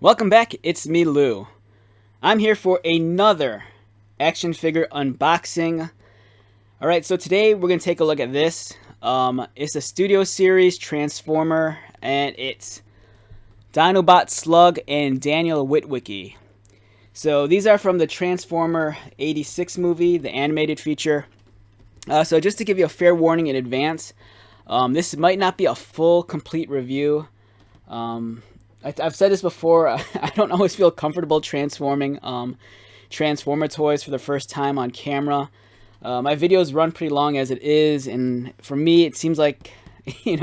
Welcome back, it's me, Lou. I'm here for another action figure unboxing. Alright, so today we're going to take a look at this. It's a Studio Series Transformer, and it's Dinobot Slug and Daniel Witwicky. So these are from the Transformer 86 movie, the animated feature. So just to give you a fair warning in advance, this might not be a full, complete review. I've said this before, I don't always feel comfortable transforming Transformer toys for the first time on camera. My videos run pretty long as it is, and for me it seems like, it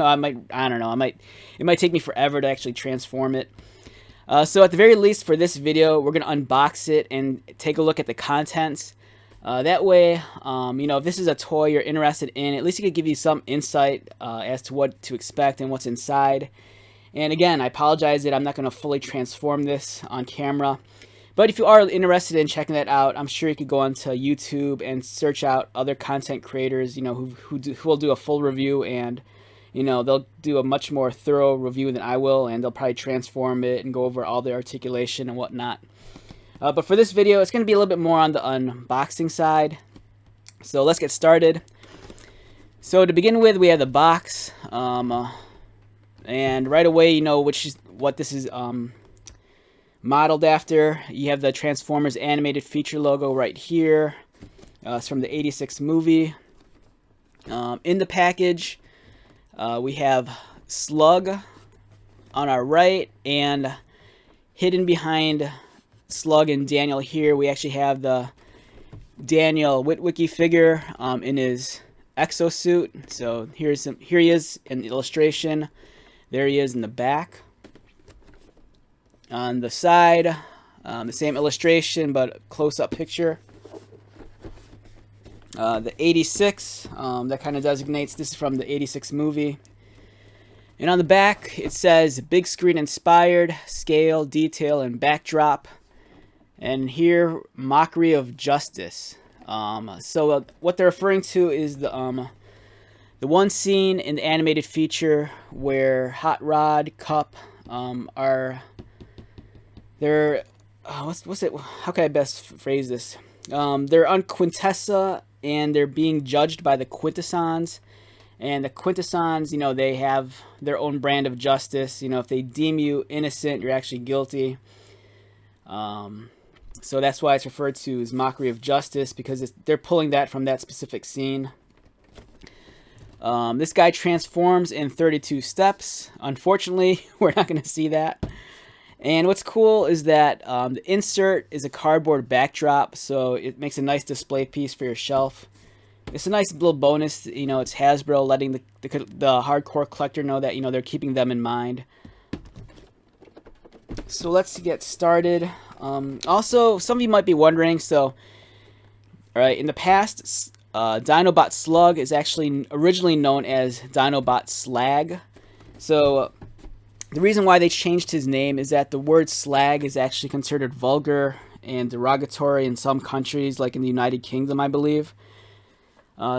might take me forever to actually transform it. So at the very least for this video, we're going to unbox it and take a look at the contents. That way, if this is a toy you're interested in, at least it could give you some insight as to what to expect and what's inside. And again, I apologize that I'm not going to fully transform this on camera. But if you are interested in checking that out, I'm sure you could go onto YouTube and search out other content creators, who will do a full review, and they'll do a much more thorough review than I will, and they'll probably transform it and go over all the articulation and whatnot. But for this video, it's going to be a little bit more on the unboxing side. So let's get started. So to begin with, we have the box. And right away, which is what this is modeled after. You have the Transformers animated feature logo right here. It's from the 86 movie. In the package, we have Slug on our right, and hidden behind Slug and Daniel here, we actually have the Daniel Witwicky figure in his Exo Suit. So here he is in the illustration. There he is in the back. On the side, the same illustration, but close-up picture. The 86, that kind of designates this is from the 86 movie. And on the back, it says big screen inspired, scale, detail, and backdrop. And here, mockery of justice. So what they're referring to is the one scene in the animated feature where Hot Rod, Cup they're what's it? How can I best phrase this? They're on Quintessa, and they're being judged by the Quintessons. And the Quintessons, they have their own brand of justice. If they deem you innocent, you're actually guilty. So that's why it's referred to as mockery of justice, because they're pulling that from that specific scene. This guy transforms in 32 steps. Unfortunately, we're not going to see that. And what's cool is that the insert is a cardboard backdrop, so it makes a nice display piece for your shelf. It's a nice little bonus. It's Hasbro letting the hardcore collector know that they're keeping them in mind. So let's get started. Also, some of you might be wondering. So, all right, in the past, Dinobot Slug is actually originally known as Dinobot Slag. So the reason why they changed his name is that the word slag is actually considered vulgar and derogatory in some countries, like in the United Kingdom, I believe.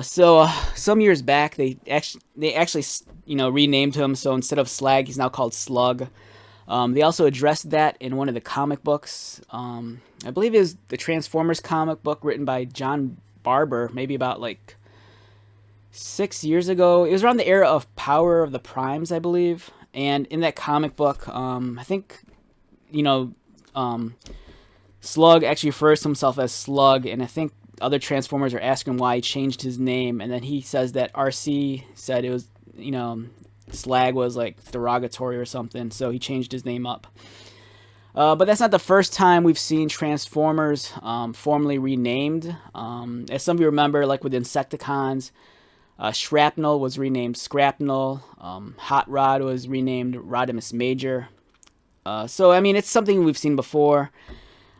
So some years back, they actually renamed him. So instead of Slag, he's now called Slug. They also addressed that in one of the comic books. I believe it was the Transformers comic book written by John Barber, maybe about like 6 years ago. It was around the era of Power of the Primes, I believe. And in that comic book, I think, Slug actually refers to himself as Slug, and I think other Transformers are asking why he changed his name, and then he says that RC said it was, Slag was like derogatory or something, so he changed his name up. But that's not the first time we've seen Transformers formally renamed. As some of you remember, like with Insecticons, Shrapnel was renamed Scrapnel. Hot Rod was renamed Rodimus Major. So, I mean, it's something we've seen before.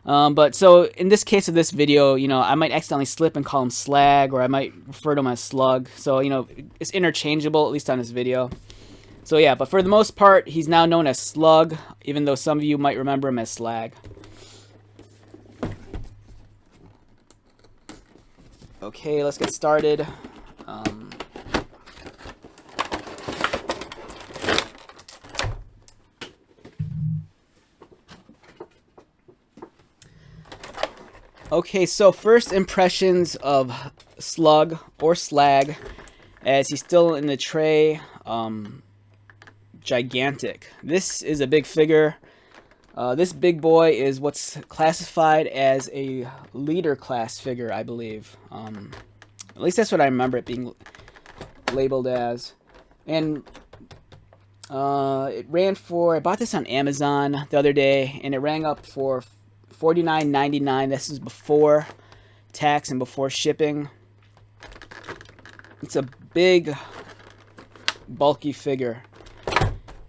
But so, in this case of this video, I might accidentally slip and call him Slag, or I might refer to him as Slug. So, it's interchangeable, at least on this video. So, yeah, but for the most part, he's now known as Slug, even though some of you might remember him as Slag. Okay, let's get started. Okay, so first impressions of Slug or Slag, as he's still in the tray. Gigantic. This is a big figure. This big boy is what's classified as a leader class figure, I believe. At least that's what I remember it being labeled as. And it ran for, I bought this on Amazon the other day, and it rang up for $49.99. This is before tax and before shipping. It's a big, bulky figure.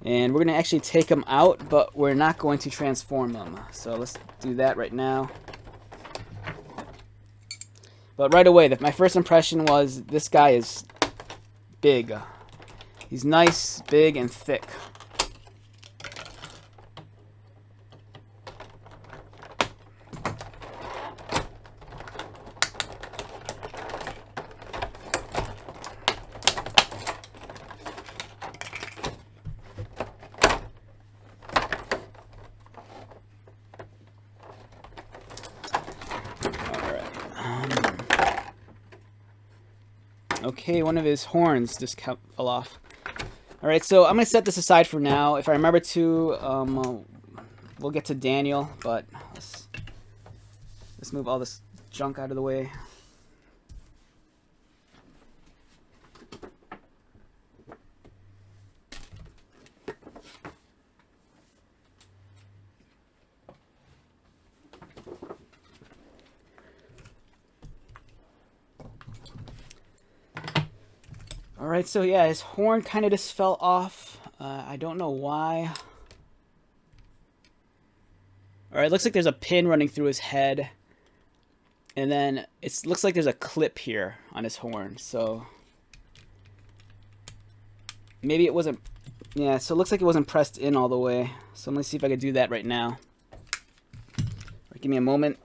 And we're going to actually take them out, but we're not going to transform them. So let's do that right now. But right away, my first impression was this guy is big. He's nice, big, and thick. Okay, one of his horns just fell off. Alright, so I'm going to set this aside for now. If I remember to, we'll get to Daniel, but let's move all this junk out of the way. Alright, so yeah, his horn kind of just fell off. I don't know why. Alright, looks like there's a pin running through his head. And then it looks like there's a clip here on his horn. So maybe it wasn't... Yeah, so it looks like it wasn't pressed in all the way. So I'm going to see if I can do that right now. Give me a moment.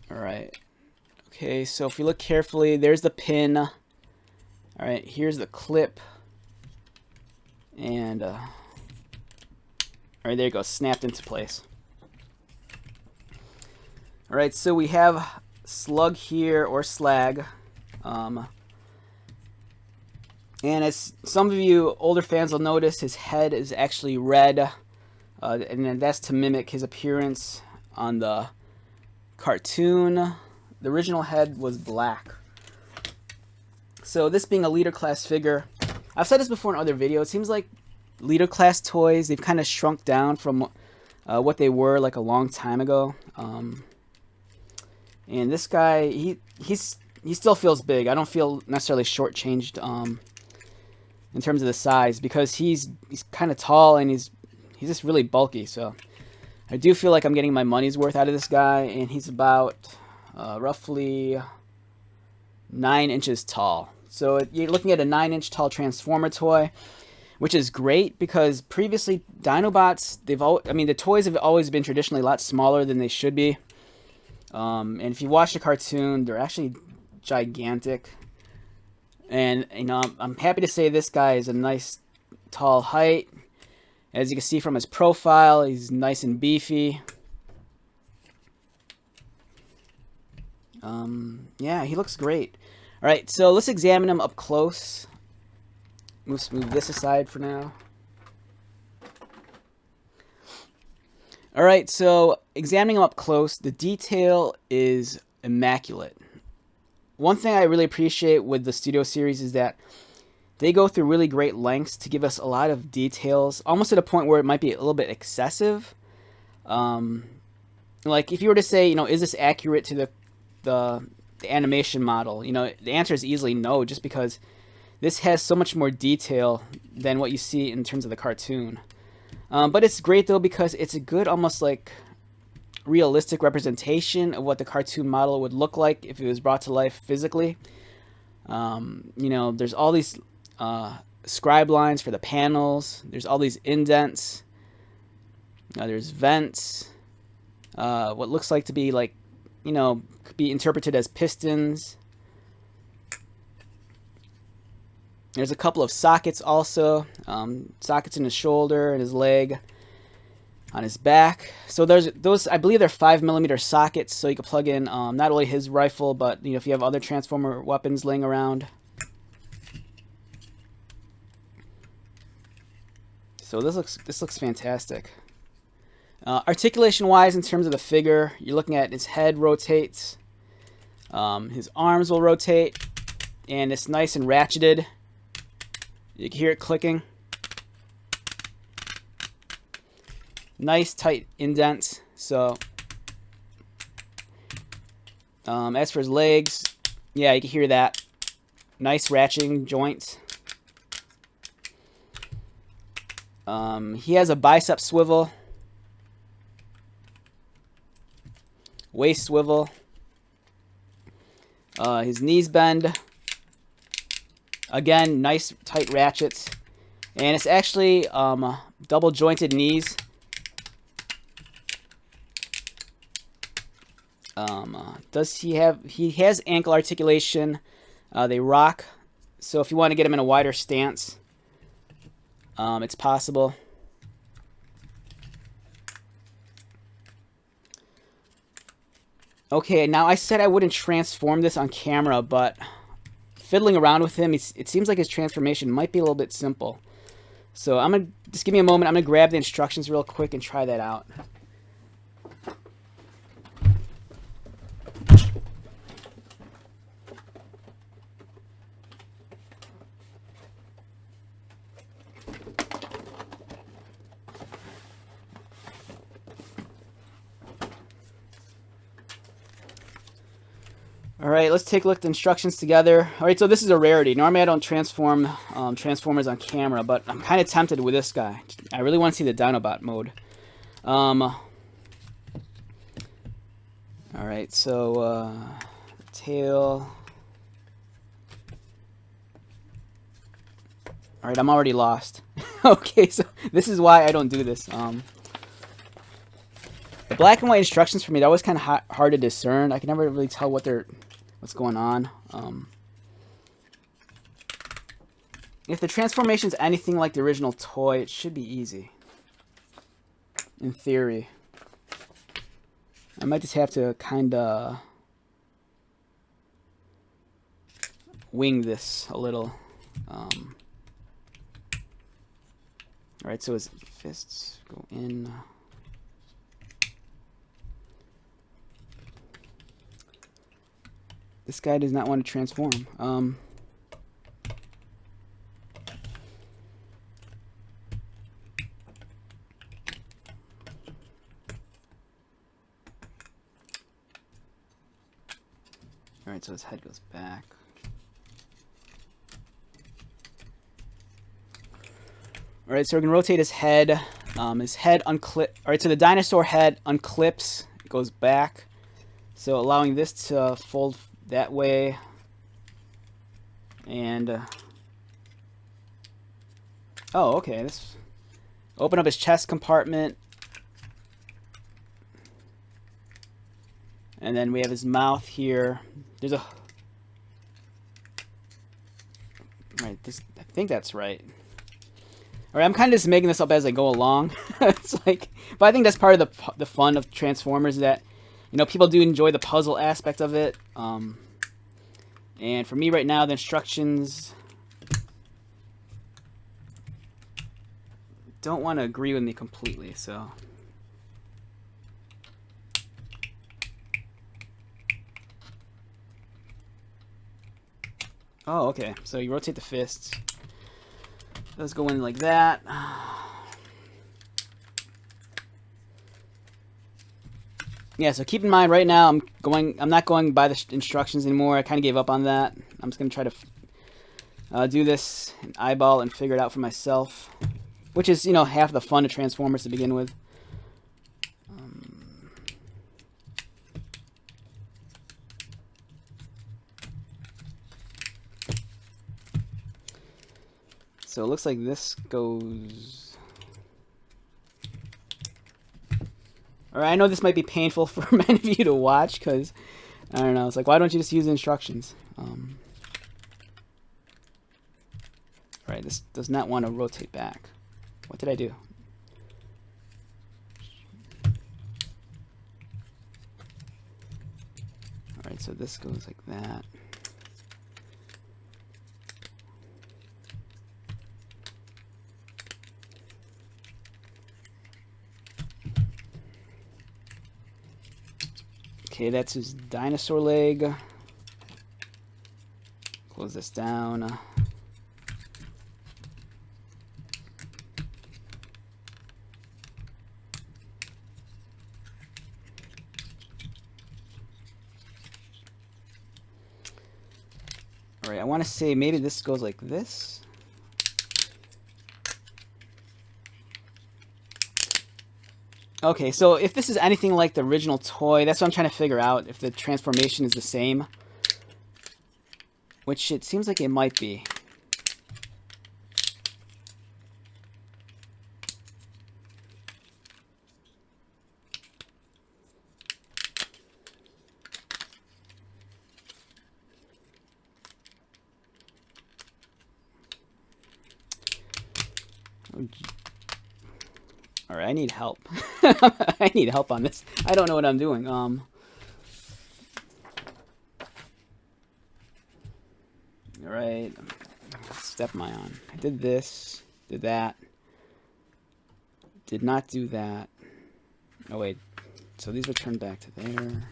Alright. Okay, so if you look carefully, there's the pin. Alright, here's the clip. And, alright, there you go, snapped into place. Alright, so we have Slug here, or Slag. And as some of you older fans will notice, his head is actually red. And then that's to mimic his appearance on the cartoon. The original head was black. So this being a leader class figure, I've said this before in other videos, it seems like leader class toys, they've kind of shrunk down from what they were like a long time ago. And this guy, he still feels big. I don't feel necessarily shortchanged in terms of the size, because he's kind of tall and he's just really bulky. So I do feel like I'm getting my money's worth out of this guy, and he's about roughly 9 inches tall. So you're looking at a 9-inch tall Transformer toy, which is great because previously Dinobots, the toys have always been traditionally a lot smaller than they should be. And if you watch the cartoon, they're actually gigantic. And you know, I'm happy to say this guy is a nice tall height. As you can see from his profile, he's nice and beefy. Yeah, he looks great. Alright, so let's examine him up close. Move this aside for now. Alright, so examining him up close, the detail is immaculate. One thing I really appreciate with the Studio Series is that they go through really great lengths to give us a lot of details, almost at a point where it might be a little bit excessive. Like if you were to say, you know, is this accurate to the animation model? You know, the answer is easily no, just because this has so much more detail than what you see in terms of the cartoon. But it's great though, because it's a good, almost like realistic representation of what the cartoon model would look like if it was brought to life physically. You know, there's all these scribe lines for the panels. There's all these indents. There's vents. What looks like to be like, you know, could be interpreted as pistons. There's a couple of sockets also. Sockets in his shoulder and his leg. on his back. So there's those, I believe they're 5mm sockets, so you can plug in not only his rifle, but if you have other Transformer weapons laying around. So this looks fantastic. Articulation wise, in terms of the figure, you're looking at his head rotates, his arms will rotate, and it's nice and ratcheted. You can hear it clicking. Nice tight indents. So as for his legs, yeah, you can hear that. Nice ratcheting joints. He has a bicep swivel, waist swivel. His knees bend. Again, nice tight ratchets, and it's actually double jointed knees. Does he have? He has ankle articulation. They rock, so if you want to get him in a wider stance, it's possible. Okay, now I said I wouldn't transform this on camera, but fiddling around with him, it seems like his transformation might be a little bit simple. So I'm gonna just give me a moment. I'm gonna grab the instructions real quick and try that out. Alright, let's take a look at the instructions together. Alright, so this is a rarity. Normally I don't transform Transformers on camera, but I'm kind of tempted with this guy. I really want to see the Dinobot mode. Alright, so tail. Alright, I'm already lost. Okay, so this is why I don't do this. The black and white instructions for me, they're always kind of hard to discern. I can never really tell what's going on. If the transformation's anything like the original toy, it should be easy. In theory. I might just have to kind of wing this a little. Alright, so his fists go in. This guy does not want to transform. Alright, so his head goes back. Alright, so we're going to rotate his head. His head unclip. Alright, so the dinosaur head unclips. It goes back. So allowing this to fold that way. And oh, okay. This open up his chest compartment. And then we have his mouth here. There's a right, this I think that's right. Alright, I'm kind of just making this up as I go along. It's like, but I think that's part of the fun of Transformers, that people do enjoy the puzzle aspect of it. And for me right now, the instructions don't want to agree with me completely, so. Oh, okay. So you rotate the fists. Those go in like that. Yeah, so keep in mind right now I'm not going by the instructions anymore. I kind of gave up on that. I'm just going to try to do this and eyeball and figure it out for myself, which is, half the fun of Transformers to begin with. So it looks like this goes. Alright, I know this might be painful for many of you to watch, because, I don't know, it's like, why don't you just use the instructions? Alright, this does not want to rotate back. What did I do? so this goes like that. Okay, that's his dinosaur leg. Close this down. Alright, I want to say maybe this goes like this. Okay, so if this is anything like the original toy, that's what I'm trying to figure out, if the transformation is the same. Which it seems like it might be. Alright, I need help. I need help on this. I don't know what I'm doing. Alright. What step am I on? I did this. Did that. Did not do that. Oh, wait. So these were turned back to there.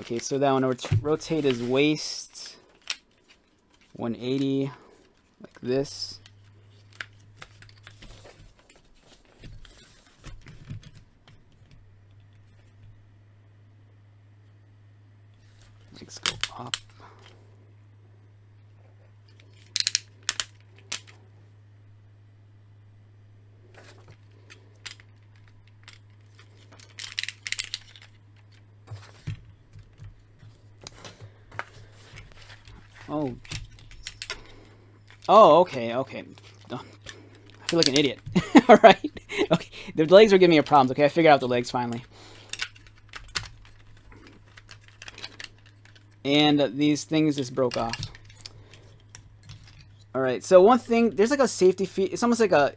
Okay, so that one, rotate his waist 180, like this. Legs go up. Oh. Oh, okay, okay. I feel like an idiot. Alright. Okay. The legs are giving me a problem. Okay, I figured out the legs finally. And these things just broke off. Alright, so one thing, there's like a safety feature. It's almost like a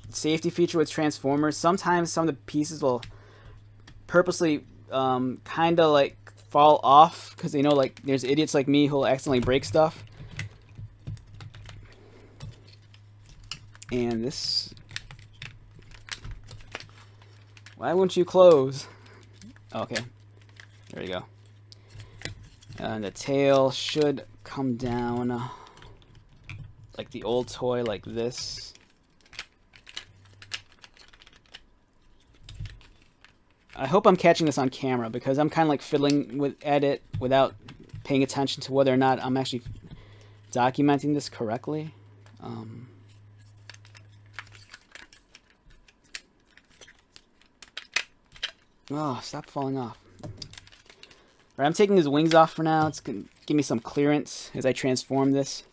safety feature with Transformers. Sometimes some of the pieces will purposely kind of like fall off because they know like there's idiots like me who'll accidentally break stuff. And this, why won't you close? Okay, there you go. And the tail should come down like the old toy, like this. I hope I'm catching this on camera because I'm kind of like fiddling at it without paying attention to whether or not I'm actually documenting this correctly. Oh, stop falling off. Alright, I'm taking his wings off for now. It's going to give me some clearance as I transform this.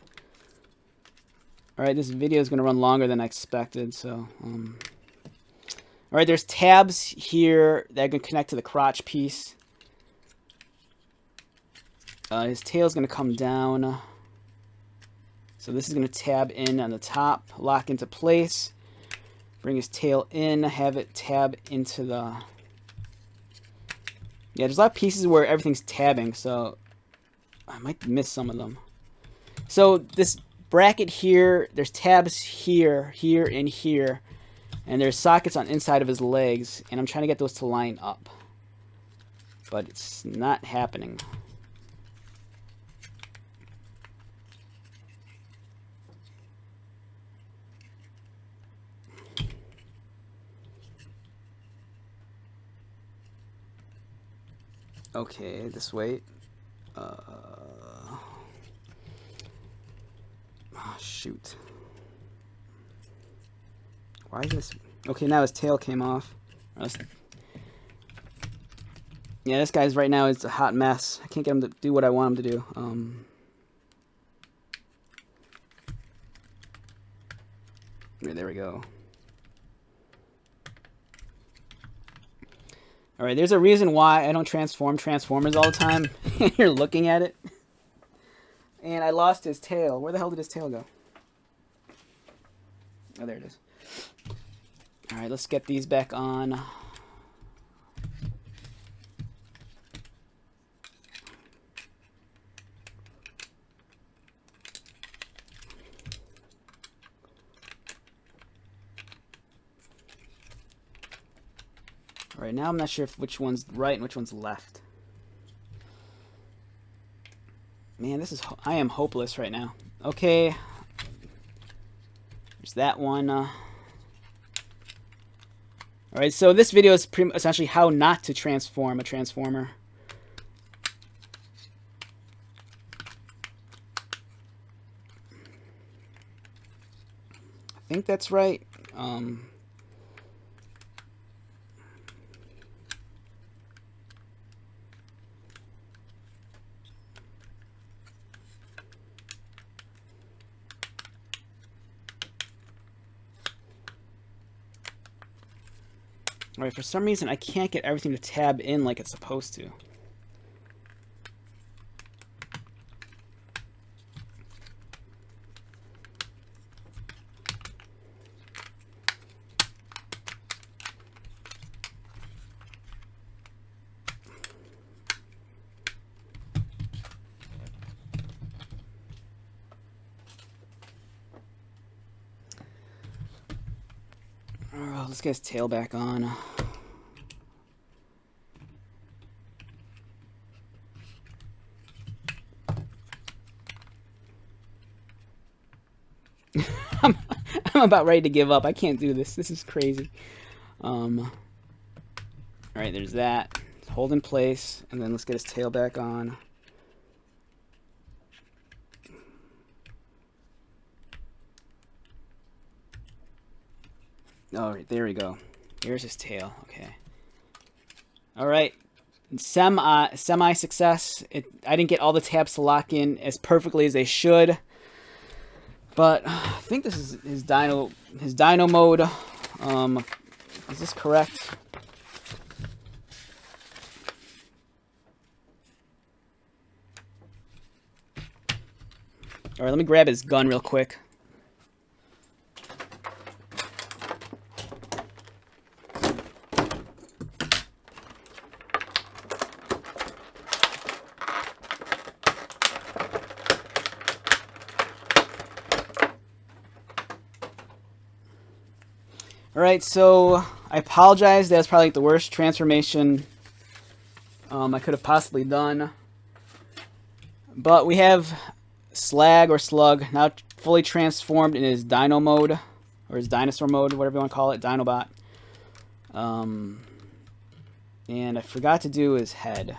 Alright, this video is going to run longer than I expected, so... Alright, there's tabs here that can connect to the crotch piece. His tail's going to come down. So this is going to tab in on the top, lock into place. Bring his tail in, have it tab into the... Yeah, there's a lot of pieces where everything's tabbing, so I might miss some of them. So this bracket here, there's tabs here, here, and here. And there's sockets on inside of his legs, and I'm trying to get those to line up. But it's not happening. Okay, this way. Oh, shoot. Why is this? Okay, now his tail came off. Yeah, this guy's right now is a hot mess. I can't get him to do what I want him to do. There we go. Alright, there's a reason why I don't transform Transformers all the time. You're looking at it. And I lost his tail. Where the hell did his tail go? Oh, there it is. Alright, let's get these back on. Right now I'm not sure which one's right and which one's left. Man, I am hopeless right now. Okay. There's that one. Alright, so this video is essentially how not to transform a transformer. I think that's right. Alright, for some reason I can't get everything to tab in like it's supposed to. Oh, let's get his tail back on. I'm about ready to give up. I can't do this. This is crazy. Alright, there's that. Hold in place, and then let's get his tail back on. Alright, there we go. Here's his tail. Okay. Alright. Semi success. I didn't get all the tabs to lock in as perfectly as they should. But I think this is his dino mode. Is this correct? Alright, let me grab his gun real quick. Alright, so I apologize. That was probably the worst transformation I could have possibly done. But we have Slag or Slug now fully transformed in his dino mode, or his dinosaur mode, whatever you want to call it, Dinobot. And I forgot to do his head.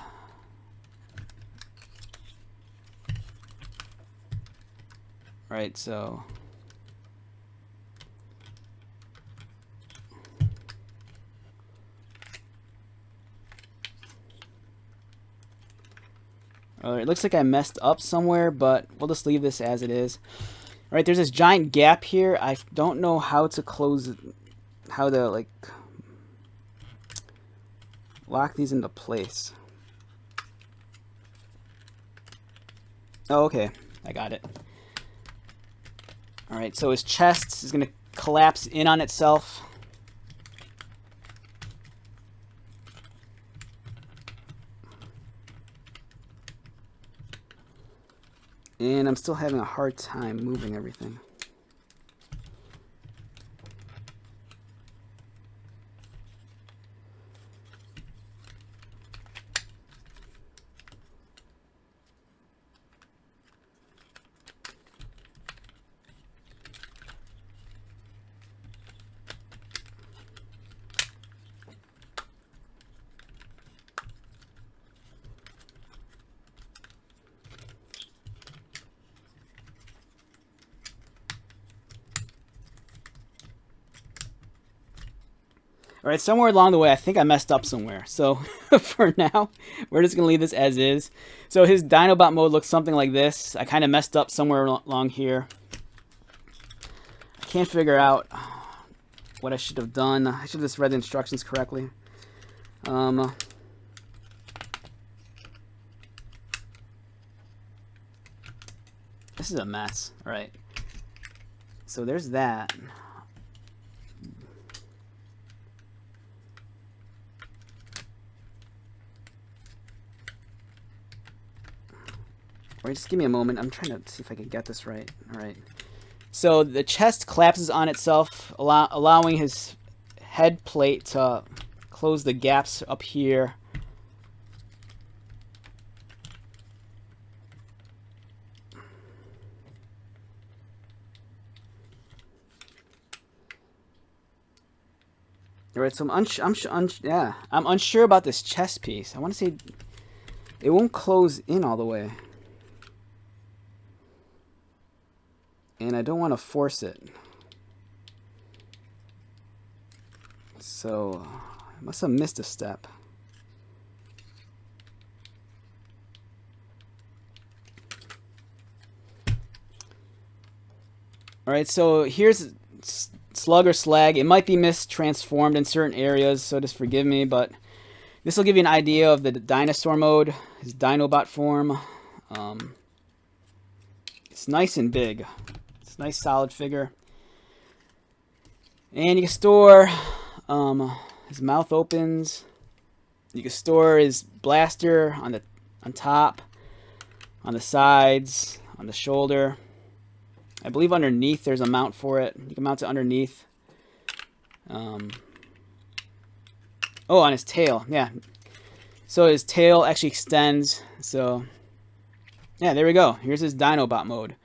Right, so it looks like I messed up somewhere, but we'll just leave this as it is. Alright, there's this giant gap here. I don't know how to close it, how to, like, lock these into place. Oh, okay. I got it. Alright, so his chest is going to collapse in on itself. And I'm still having a hard time moving everything. Alright, somewhere along the way, I think I messed up somewhere. So, for now, we're just going to leave this as is. So, his Dinobot mode looks something like this. I kind of messed up somewhere along here. I can't figure out what I should have done. I should have just read the instructions correctly. This is a mess. Alright. So, there's that. Alright, just give me a moment. I'm trying to see if I can get this right. Alright. So the chest collapses on itself, allowing his head plate to close the gaps up here. All right, so I'm unsure about this chest piece. I want to say it won't close in all the way, and I don't want to force it. So I must have missed a step. All right, so here's Slug or Slag. It might be mistransformed in certain areas, so just forgive me, but this will give you an idea of the dinosaur mode, his Dinobot form. It's nice and big. It's a nice solid figure. And you can store, his mouth opens. You can store his blaster on top, on the sides, on the shoulder. I believe underneath there's a mount for it. You can mount it underneath. Oh, on his tail, yeah. So his tail actually extends. So, yeah, there we go. Here's his Dinobot mode.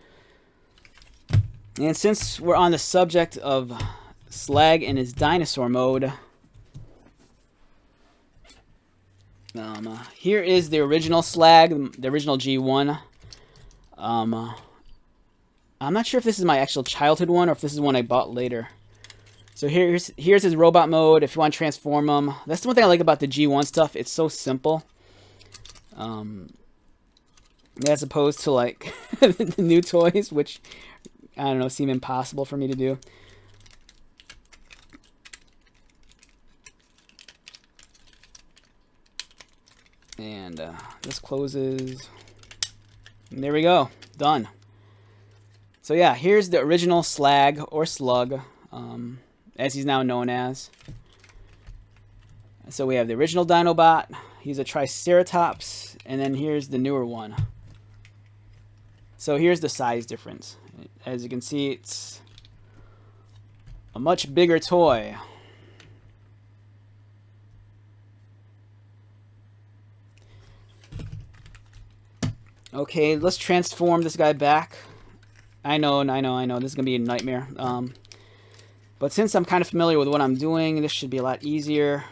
And since we're on the subject of Slag and his dinosaur mode, here is the original Slag, the original G1. I'm not sure if this is my actual childhood one or if this is one I bought later. So here's his robot mode. If you want to transform him, that's the one thing I like about the G1 stuff. It's so simple, as opposed to like the new toys, which I don't know, seem impossible for me to do. And this closes. And there we go, done. So yeah, here's the original Slag or Slug, as he's now known as. So we have the original Dinobot. He's a Triceratops, and then here's the newer one. So here's the size difference. As you can see, it's a much bigger toy. Okay, let's transform this guy back. I know. This is going to be a nightmare. But since I'm kind of familiar with what I'm doing, this should be a lot easier.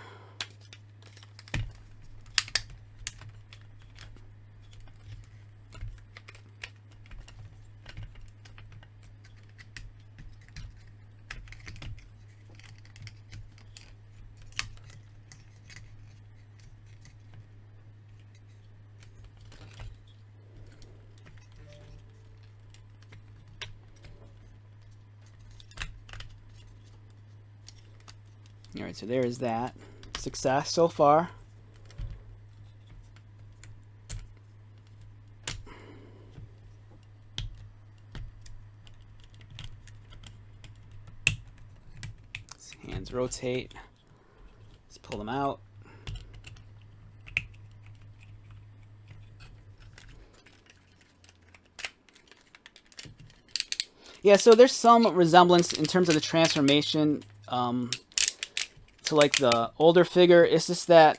Alright, so there is that. Success so far. His hands rotate. Let's pull them out. Yeah, so there's some resemblance in terms of the transformation to like the older figure. It's just that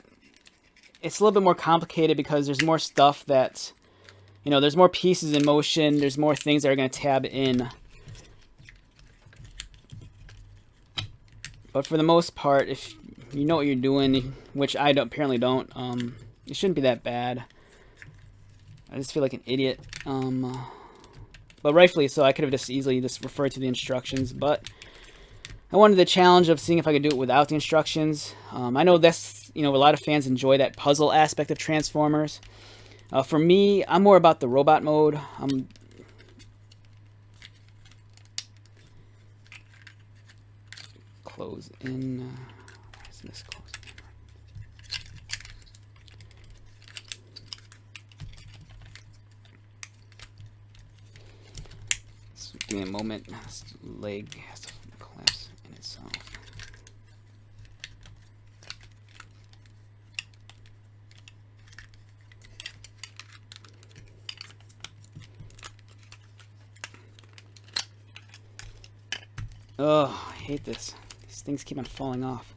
it's a little bit more complicated because there's more stuff that, you know, there's more pieces in motion. There's more things that are going to tab in. But for the most part, if you know what you're doing, which I apparently don't, it shouldn't be that bad. I just feel like an idiot. But rightfully so, I could have just easily just referred to the instructions, but I wanted the challenge of seeing if I could do it without the instructions. I know that's, you know, a lot of fans enjoy that puzzle aspect of Transformers. For me, I'm more about the robot mode. Close in. Why isn't this closing in? Give me a moment. This leg has to collapse in itself. Oh, I hate this. These things keep on falling off.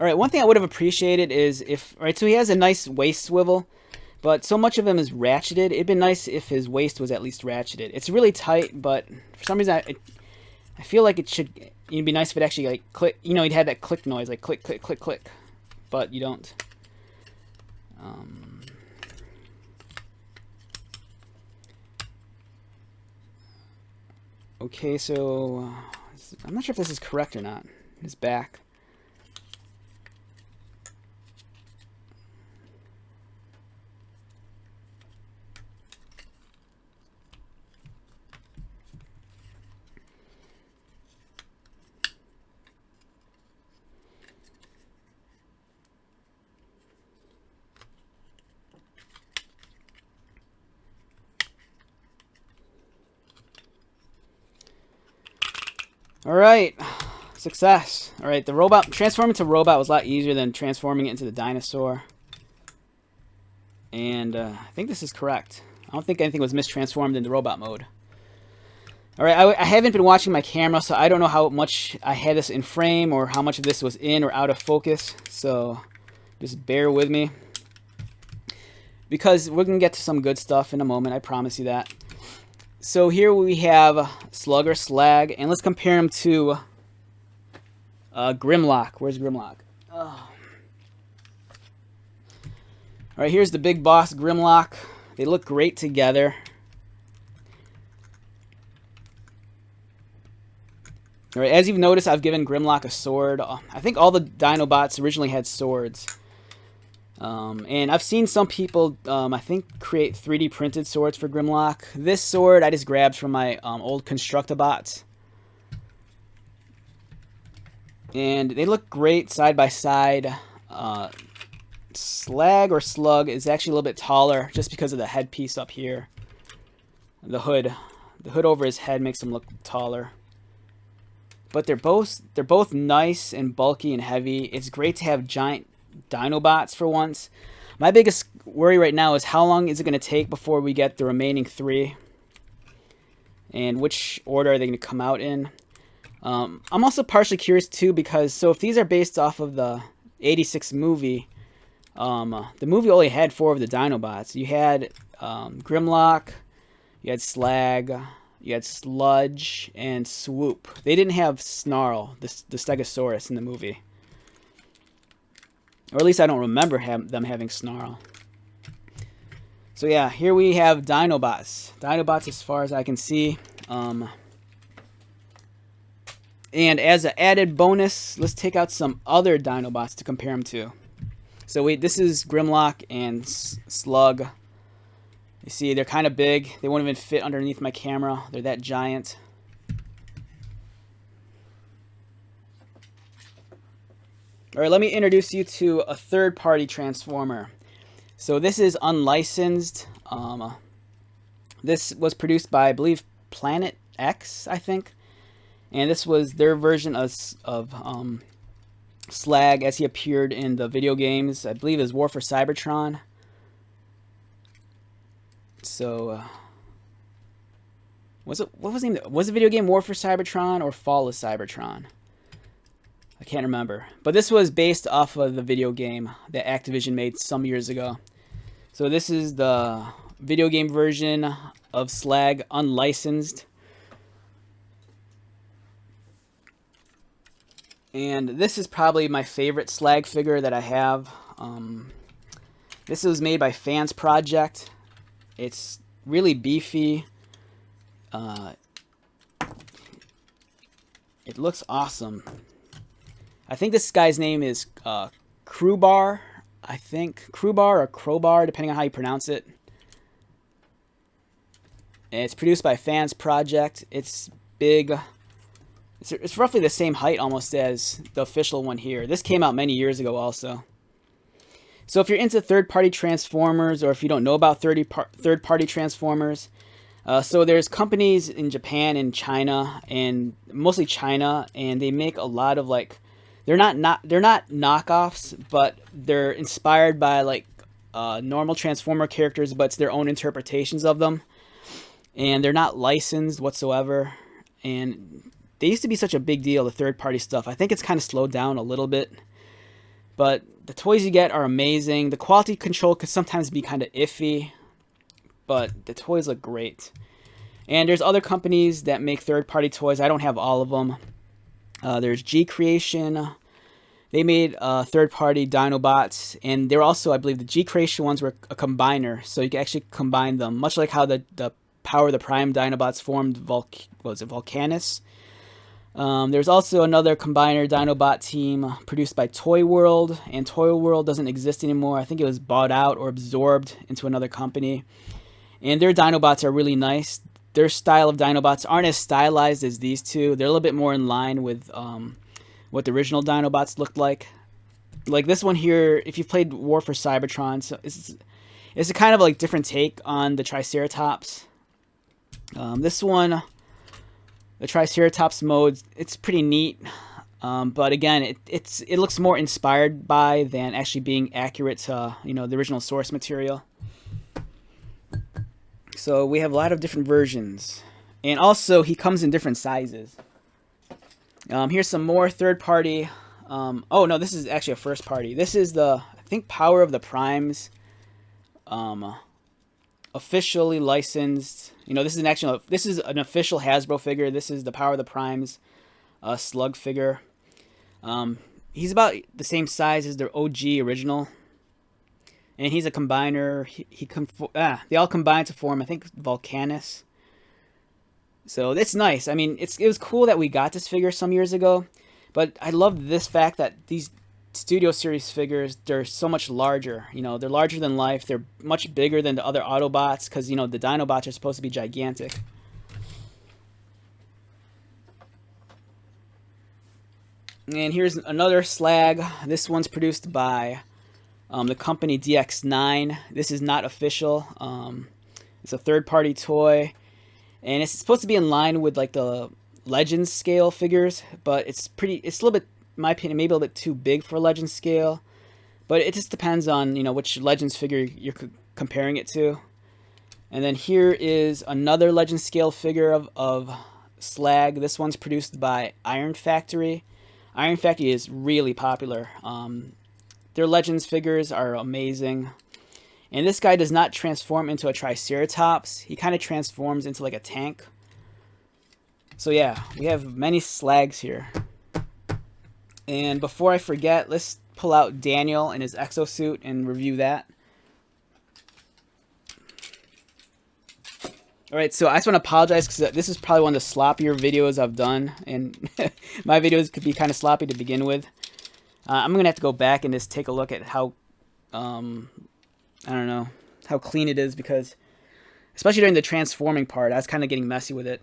All right, one thing I would have appreciated is if, all right, so he has a nice waist swivel, but so much of him is ratcheted. It'd been nice if his waist was at least ratcheted. It's really tight, but for some reason I feel like it'd be nice if it actually like click, you know, he'd had that click noise, like click, click, click, click, but you don't. Okay, so I'm not sure if this is correct or not. His back. All right, success. All right, the robot, transforming to robot was a lot easier than transforming it into the dinosaur. And I think this is correct. I don't think anything was mistransformed in the robot mode. All right, I haven't been watching my camera, so I don't know how much I had this in frame or how much of this was in or out of focus. So just bear with me, because we're going to get to some good stuff in a moment. I promise you that. So here we have Slug or Slag, and let's compare him to Grimlock. Where's Grimlock? Oh. Alright, here's the big boss, Grimlock. They look great together. Alright, as you've noticed, I've given Grimlock a sword. I think all the Dinobots originally had swords. And I've seen some people, I think, create 3D printed swords for Grimlock. This sword I just grabbed from my old Constructabots. And they look great side by side. Slag or Slug is actually a little bit taller just because of the headpiece up here. The hood. The hood over his head makes him look taller. But they're both nice and bulky and heavy. It's great to have giant Dinobots for once. My biggest worry right now is how long is it going to take before we get the remaining 3, and which order are they going to come out in. I'm also partially curious too, because so if these are based off of the '86 movie, the movie only had 4 of the Dinobots. You had Grimlock, you had Slag, you had Sludge, and Swoop. They didn't have Snarl, the Stegosaurus, in the movie. Or at least I don't remember them having Snarl. So yeah, here we have Dinobots. Dinobots as far as I can see. And as an added bonus, let's take out some other Dinobots to compare them to. So this is Grimlock and Slug. You see, they're kind of big. They won't even fit underneath my camera. They're that giant. All right, let me introduce you to a third-party transformer. So this is unlicensed. This was produced by, I believe, Planet X, I think. And this was their version of Slag as he appeared in the video games. I believe it was War for Cybertron. So, what was the name? Was the video game War for Cybertron or Fall of Cybertron? I can't remember. But this was based off of the video game that Activision made some years ago. So this is the video game version of Slag unlicensed. And this is probably my favorite Slag figure that I have. This was made by Fans Project. It's really beefy. It looks awesome. I think this guy's name is Crowbar. I think Crowbar or Crowbar, depending on how you pronounce it. And it's produced by Fans Project. It's big. It's roughly the same height almost as the official one here. This came out many years ago also. So if you're into third-party Transformers, or if you don't know about third-party Transformers, so there's companies in Japan and China, and mostly China, and they make a lot of like, they're not knockoffs, but they're inspired by like normal Transformer characters, but it's their own interpretations of them, and they're not licensed whatsoever. And they used to be such a big deal, the third-party stuff. I think it's kind of slowed down a little bit. But the toys you get are amazing. The quality control could sometimes be kind of iffy, but the toys look great. And there's other companies that make third-party toys. I don't have all of them. There's G Creation. They made third-party Dinobots, and they're also, I believe, the G Creation ones were a combiner, so you can actually combine them, much like how the Power of the Prime Dinobots formed Volcanus. There's also another combiner Dinobot team produced by Toy World, and Toy World doesn't exist anymore. I think it was bought out or absorbed into another company. And their Dinobots are really nice. Their style of Dinobots aren't as stylized as these two. They're a little bit more in line with what the original Dinobots looked like. Like this one here, if you played War for Cybertron, so it's a kind of like different take on the Triceratops. This one, the Triceratops mode, it's pretty neat. But again, it looks more inspired by than actually being accurate to the original source material. So we have a lot of different versions, and also he comes in different sizes. Here's some more third-party. Oh no, this is actually a first-party. This is I think Power of the Primes, officially licensed. This is an official Hasbro figure. This is the Power of the Primes Slug figure. He's about the same size as their OG original. And he's a combiner. They all combine to form, I think, Volcanus. So it's nice. I mean, it was cool that we got this figure some years ago. But I love this fact that these Studio Series figures, they're so much larger. They're larger than life. They're much bigger than the other Autobots because, the Dinobots are supposed to be gigantic. And here's another Slag. This one's produced by the company DX9. This is not official. It's a third-party toy, and it's supposed to be in line with like the Legends scale figures, but it's a little bit, in my opinion, maybe a little bit too big for Legends scale. But it just depends on which Legends figure you're comparing it to. And then here is another Legends scale figure of Slag. This one's produced by Iron Factory. Iron Factory is really popular. Their Legends figures are amazing. And this guy does not transform into a Triceratops. He kind of transforms into like a tank. So yeah, we have many Slags here. And before I forget, let's pull out Daniel and his Exo Suit and review that. Alright, so I just want to apologize because this is probably one of the sloppier videos I've done. And my videos could be kind of sloppy to begin with. I'm going to have to go back and just take a look at how, I don't know, how clean it is, because especially during the transforming part, I was kind of getting messy with it.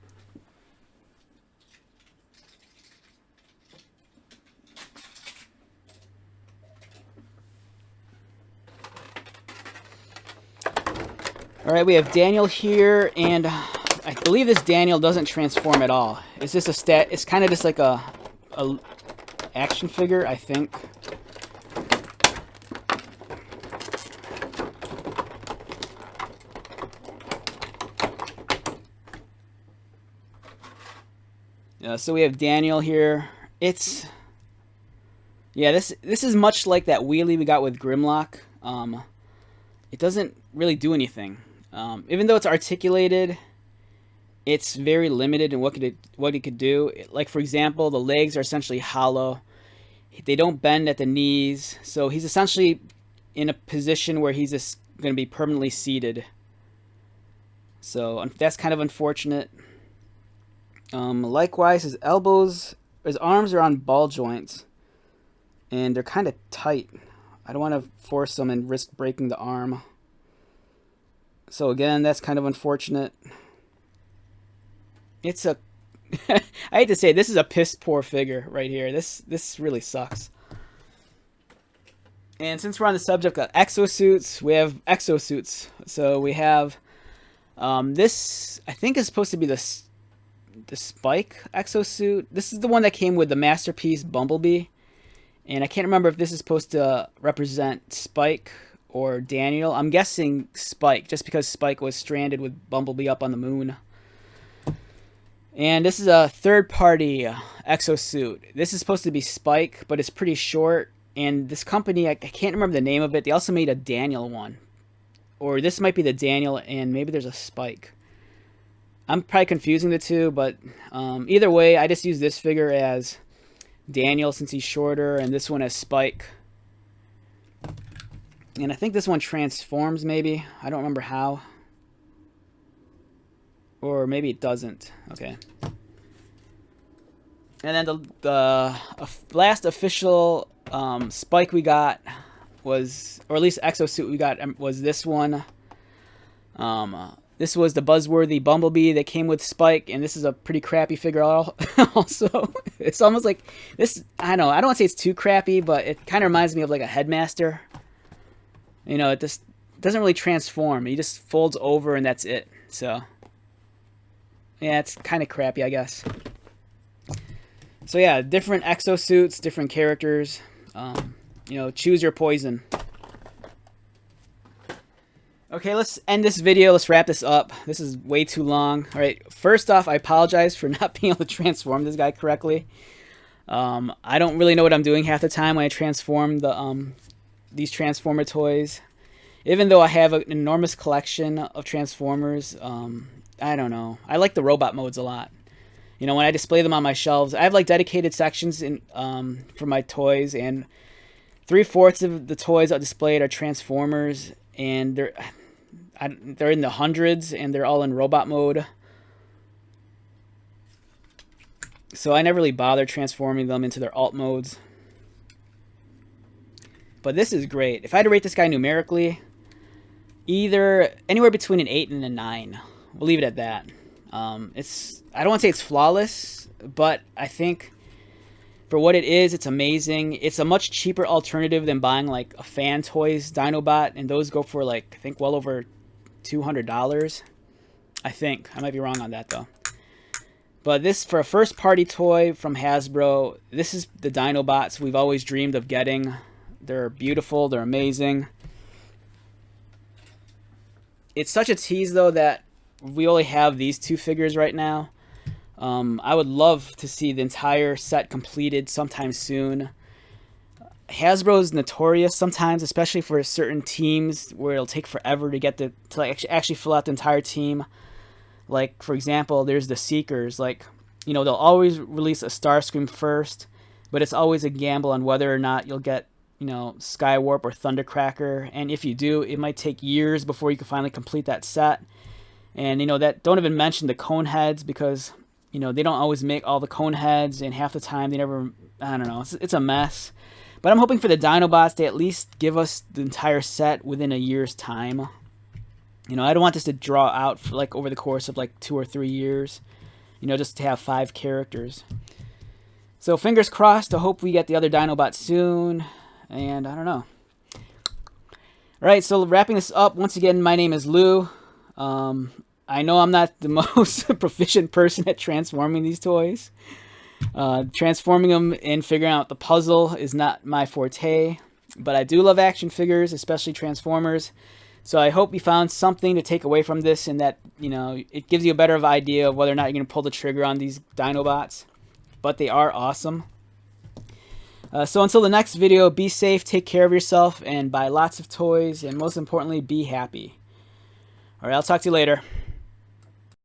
Alright, we have Daniel here, and I believe this Daniel doesn't transform at all. It's just it's kind of just like a action figure, I think. So we have Daniel here. This is much like that wheelie we got with Grimlock. It doesn't really do anything. Even though it's articulated, it's very limited in what it could do. Like, for example, the legs are essentially hollow. They don't bend at the knees. So he's essentially in a position where he's just going to be permanently seated. So that's kind of unfortunate. Likewise, his arms are on ball joints, and they're kind of tight. I don't want to force them and risk breaking the arm. So again, that's kind of unfortunate. It's a I hate to say it, this is a piss poor figure right here. This really sucks. And since we're on the subject of exosuits, we have exosuits. So we have this, I think, is supposed to be the Spike exosuit. This is the one that came with the Masterpiece Bumblebee. And I can't remember if this is supposed to represent Spike or Daniel. I'm guessing Spike, just because Spike was stranded with Bumblebee up on the moon. And this is a third-party exosuit. This is supposed to be Spike, but it's pretty short. And this company, I can't remember the name of it. They also made a Daniel one. Or this might be the Daniel, and maybe there's a Spike. I'm probably confusing the two, but either way, I just use this figure as Daniel since he's shorter, and this one as Spike. And I think this one transforms, maybe. I don't remember how. Or maybe it doesn't. Okay. And then the last official Spike we got was, or at least Exo Suit we got, was this one. This was the buzzworthy Bumblebee that came with Spike, and this is a pretty crappy figure also. It's almost like this, I don't want to say it's too crappy, but it kind of reminds me of like a Headmaster. You know, it just doesn't really transform. He just folds over and that's it. So, yeah, it's kind of crappy, I guess. So yeah, different Exo Suits, different characters. You know, choose your poison. Okay, let's end this video. Let's wrap this up. This is way too long. All right, first off, I apologize for not being able to transform this guy correctly. I don't really know what I'm doing half the time when I transform these Transformer toys. Even though I have an enormous collection of Transformers, I don't know. I like the robot modes a lot. You know, when I display them on my shelves, I have like dedicated sections in for my toys, and 3/4 of the toys I displayed are Transformers, and they're in the hundreds, and they're all in robot mode. So I never really bother transforming them into their alt modes. But this is great. If I had to rate this guy numerically, either anywhere between an 8 and a 9. We'll leave it at that. I don't want to say it's flawless, but I think for what it is, it's amazing. It's a much cheaper alternative than buying like a Fan Toys Dinobot, and those go for like, I think, well over $200. I think. I might be wrong on that though. But this, for a first party toy from Hasbro, this is the Dinobots we've always dreamed of getting. They're beautiful, they're amazing. It's such a tease though that we only have these two figures right now. I would love to see the entire set completed sometime soon. Hasbro's notorious sometimes, especially for certain teams, where it'll take forever to get to actually fill out the entire team. Like, for example, there's the Seekers. Like, you know, they'll always release a Starscream first, but it's always a gamble on whether or not you'll get, you know, Skywarp or Thundercracker. And if you do, it might take years before you can finally complete that set. And, you know, that don't even mention the cone heads, because, you know, they don't always make all the cone heads, and half the time they never, I don't know, it's a mess. But I'm hoping for the Dinobots to at least give us the entire set within a year's time. You know, I don't want this to draw out for like over the course of like 2 or 3 years, you know, just to have 5 characters. So fingers crossed. I hope we get the other Dinobots soon, and I don't know. All right, so wrapping this up, once again, my name is Lou. I know I'm not the most proficient person at transforming these toys. Transforming them and figuring out the puzzle is not my forte, but I do love action figures, especially Transformers. So I hope you found something to take away from this, and that, you know, it gives you a better idea of whether or not you're going to pull the trigger on these Dinobots. But they are awesome. So until the next video, be safe, take care of yourself, and buy lots of toys, and most importantly, be happy. All right, I'll talk to you later.